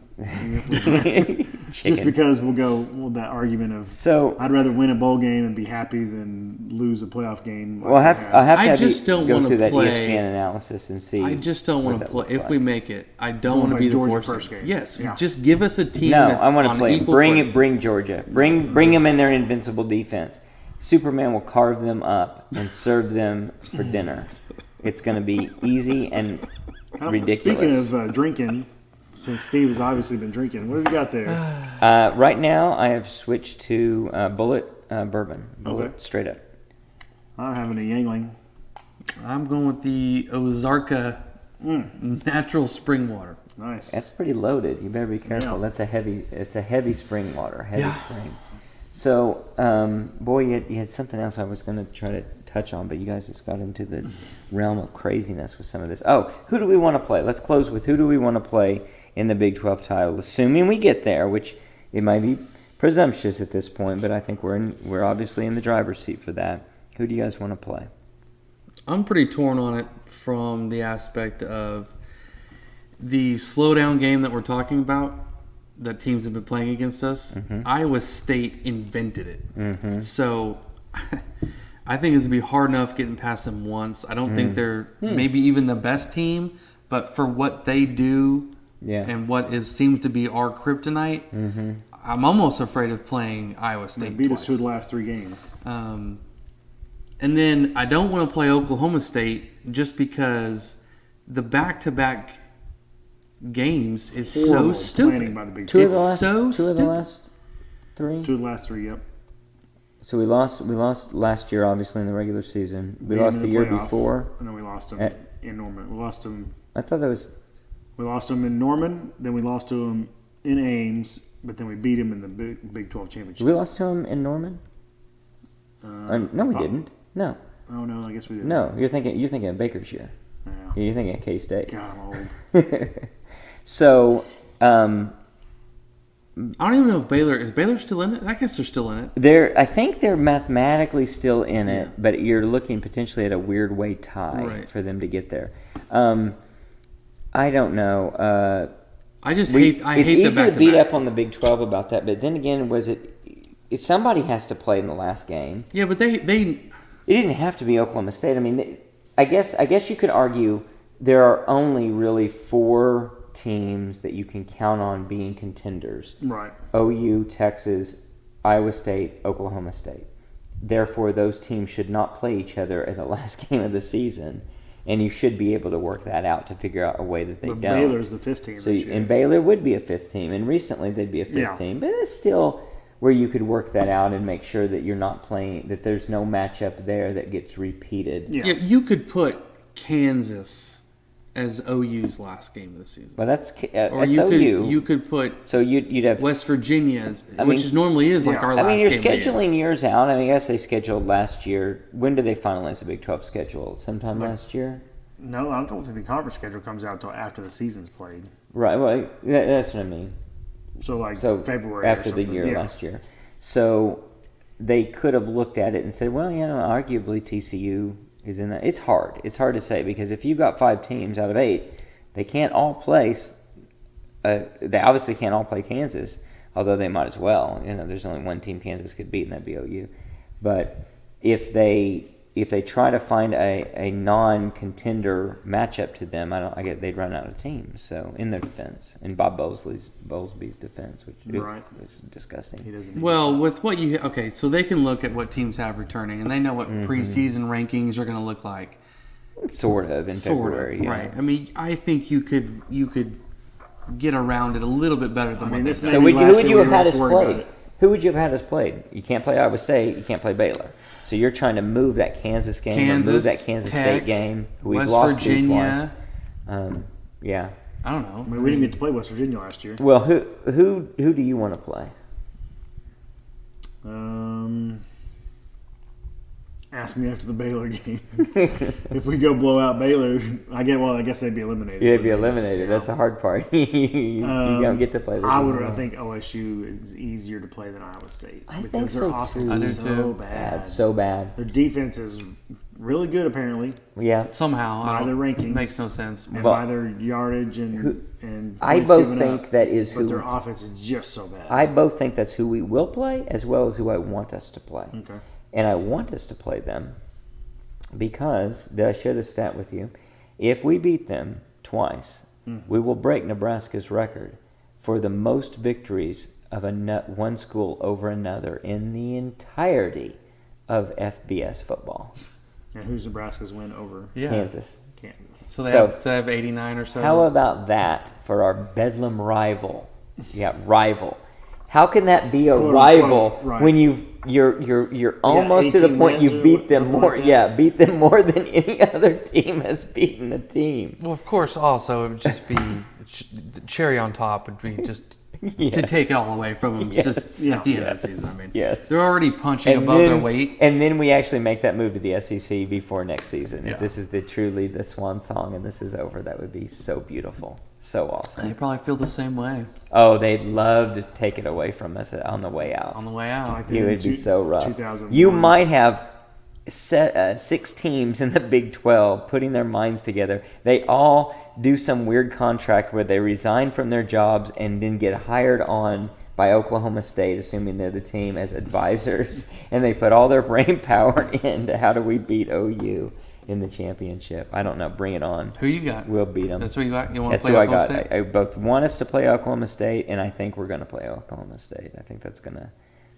Just Chicken. because we'll go with that argument of So I'd rather win a bowl game and be happy than lose a playoff game. like Well, we I'll have I to have just you don't go wanna through that play- ESPN analysis and see. I just don't what want to that play. looks If like. we make it, I don't Going want to by be the Georgia fourth first seed. game. Yes, Yeah. just give us a team. No, that's I want to on play. equal Bring footing. it. Bring Georgia. Bring them in their invincible defense. Superman will carve them up and serve them for dinner. It's going to be easy and ridiculous. Speaking of drinking, since Steve has obviously been drinking, what have you got there? Right now, I have switched to Bullet bourbon. Bullet Okay. straight up. I'm having a Yangling. I'm going with the Ozarka natural spring water. Nice. That's pretty loaded. You better be careful. Yeah. That's a heavy. It's a heavy spring water. Heavy Yeah. spring. So, boy, you had something else I was going to try to touch on, but you guys just got into the realm of craziness with some of this. Oh, who do we want to play? Let's close with who do we want to play in the Big 12 title, assuming we get there, which it might be presumptuous at this point, but I think we're obviously in the driver's seat for that. Who do you guys want to play? I'm pretty torn on it from the aspect of the slowdown game that we're talking about that teams have been playing against us. Iowa State invented it. So I think it's going to be hard enough getting past them once. I don't think they're maybe even the best team, but for what they do and what seems to be our kryptonite, I'm almost afraid of playing Iowa They State beat twice. us to the last 3 games. And then I don't want to play Oklahoma State just because the back-to-back games is so Horrible planning stupid. by the Big Two of 12. the last. so two of the stupid. last 3. 2 of the last 3, yep. So we lost last year, obviously in the regular season. We Beat 'em lost in the year playoff, before. and then we lost them At- in Norman. We lost them I thought that was. in Norman, then we lost to them in Ames, but then we beat them in the Big 12 championship. We lost to them in Norman. No, we thought- didn't. No, Oh no, I guess we did. no. You're thinking of Baker's year. Yeah. You're thinking of K State. God, I'm old. So I don't even know if is Baylor still in it? I guess they're still in it. I think they're mathematically still in it, but you're looking potentially at a weird way tie Right. for them to get there. I don't know. I just We- hate. I it's hate the easy to back beat back. up on the Big 12 about that, but then again, somebody has to play in the last game. Yeah, but they It didn't have to be Oklahoma State. I mean, I guess you could argue there are only really 4 teams that you can count on being contenders. Right. OU, Texas, Iowa State, Oklahoma State. Therefore, those teams should not play each other at the last game of the season, and you should be able to work that out to figure out a way that they But don't. Baylor's the 5th team. So, this year. and Baylor would be a 5th team, and recently they'd be a 5th Yeah. team, but it's still where you could work that out and make sure that you're not playing, that there's no matchup there that gets repeated. Yeah. Yeah, you could put Kansas as OU's last game of the season. But that's Or that's you OU. could put So you'd have. West Virginia, I which mean- is normally is like Yeah. our I last mean, you're game of the year. scheduling years out. I mean, I guess they scheduled last year. When did they finalize the Big 12 schedule? Sometime last year. No, I don't think the conference schedule comes out until after the season's played. Right. Well, that's what I mean. So like So February after or the something. year Yeah. last year. So they could have looked at it and said, well, arguably TCU is in that. It's hard. It's hard to say because if you've got 5 teams out of 8, they can't all play. They obviously can't all play Kansas, although they might as well. There's only one team Kansas could beat, and that'd be OU. But if they try to find a non-contender matchup to them, I get they'd run out of teams. So in their defense, in Bob Bowlesby's defense, which Right. is disgusting. He doesn't. Well, with what you so they can look at what teams have returning, and they know what Mm-hmm. preseason rankings are going to look like. Sort of in February, yeah. right? I mean, I think you could get around it a little bit better than what this they may So be who last would year you we have don't had have us to worry about played? it. Who would you have had us played? You can't play Iowa State. You can't play Baylor. So you're trying to move that Kansas game, or move that Kansas Tech, State game. Who we've West lost Virginia. to twice. Yeah. I don't know. I mean, we didn't get to play West Virginia last year. Well, who do you want to play? Ask me after the Baylor game. If we go blow out Baylor, I guess they'd be eliminated. You'd be eliminated. That's the hard part. you don't get to play. The I team would. well. I think OSU is easier to play than Iowa State. I think because so, their offense too. I do is too. so Bad, bad. so bad. Their defense is really good, apparently, Yeah. Somehow, By I don't- their rankings. makes no sense. and Well, by their yardage and I points both given think up, that is but who. their offense is just so bad. I both think that's who we will play, as well as who I want us to play. Okay. And I want us to play them because, did I share this stat with you? If we beat them twice, we will break Nebraska's record for the most victories of one school over another in the entirety of FBS football. And who's Nebraska's win over Yeah. Kansas. Kansas? So they So- have 89 or so. How about that for our Bedlam rival? Yeah, rival. How can that be a Quote, rival unquote, right. when you're almost to the 18 point you wins or beat them something more? like that? Yeah, beat them more than any other team has beaten a team. Well, of course, also it would just be the cherry on top would be just to Yes. take it all away from them. Yes. Just at the end of Yes. the season. I mean, Yes. they're already punching above their weight. And then we actually make that move to the SEC before next season. Yeah. If this is truly the swan song and this is over, that would be so beautiful, so awesome. They probably feel the same way Oh, they'd love to take it away from us on the way out. on the way out. Like It they did would in be so rough. 2001. You might have 6 teams in the Big 12 putting their minds together. They all do some weird contract where they resign from their jobs and then get hired on by Oklahoma State, assuming they're the team, as advisors. And they put all their brain power into how do we beat OU in the championship. I don't know. Bring it on. Who you got? We'll beat them. That's who you got. You want to That's play who I Oklahoma got. State? I both want us to play Oklahoma State, and I think we're going to play Oklahoma State. I think that's going to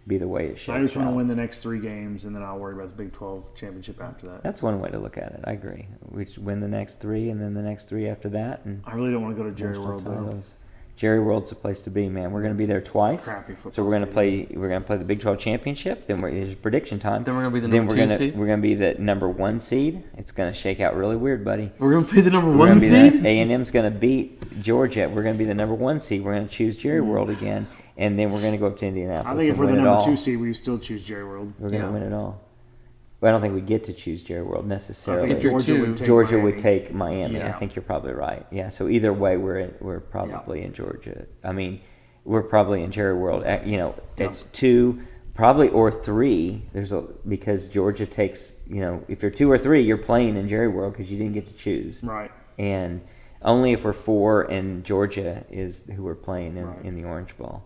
be the way it shakes I just want out. to win the next 3 games, and then I'll worry about the Big 12 championship after that. That's one way to look at it. I agree. We should win the next 3, and then the next 3 after that. And I really don't want to go to Jerry we'll World still tie though. those. Jerry World's the place to be, man. We're going to be there twice. Crappy football So we're going to stadium. play. We're going to play the Big 12 championship. Then it's prediction time. Then we're gonna be the Then number we're 2 gonna- seed? We're going to be the number 1 seed. It's going to shake out really weird, buddy. We're going to be the number We're 1 going to be seed? A&M's going to beat Georgia. We're going to be the number 1 seed. We're going to choose Jerry World again, and then we're going to go up to Indianapolis. I think if and we're the win it number all. 2 seed, we still choose Jerry World. We're going to Yeah. win it all. But I don't think we get to choose Jerry World necessarily. If you're Georgia two- would take Georgia would Miami. take Miami. I Yeah. think you're probably right. Yeah. So either way, we're probably in Georgia. I mean, we're probably in Jerry World. It's 2, probably or 3. Because Georgia takes. If you're 2 or 3, you're playing in Jerry World because you didn't get to choose. Right. And only if we're 4 and Georgia is who we're playing Right. in the Orange Bowl.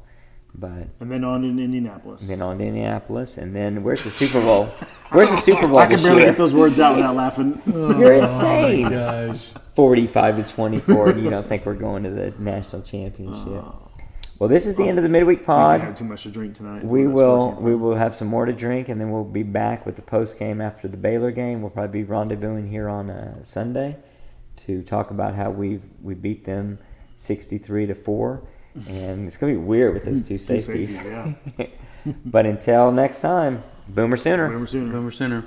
But And then on in Indianapolis. then on to Indianapolis, and then where's the Super Bowl? Where's the Super Bowl I can this barely year? get those words out without laughing. You're insane. Gosh. 45-24, and you don't think we're going to the national championship. Well, this is the end of the midweek I had pod. too much to drink tonight. We That's will working. have some more to drink, and then we'll be back with the post game after the Baylor game. We'll probably be rendezvousing here on Sunday to talk about how we beat them 63-4, and it's gonna be weird with those two safeties. Yeah. But until next time, Boomer Sooner. Remember soon. Boomer Center.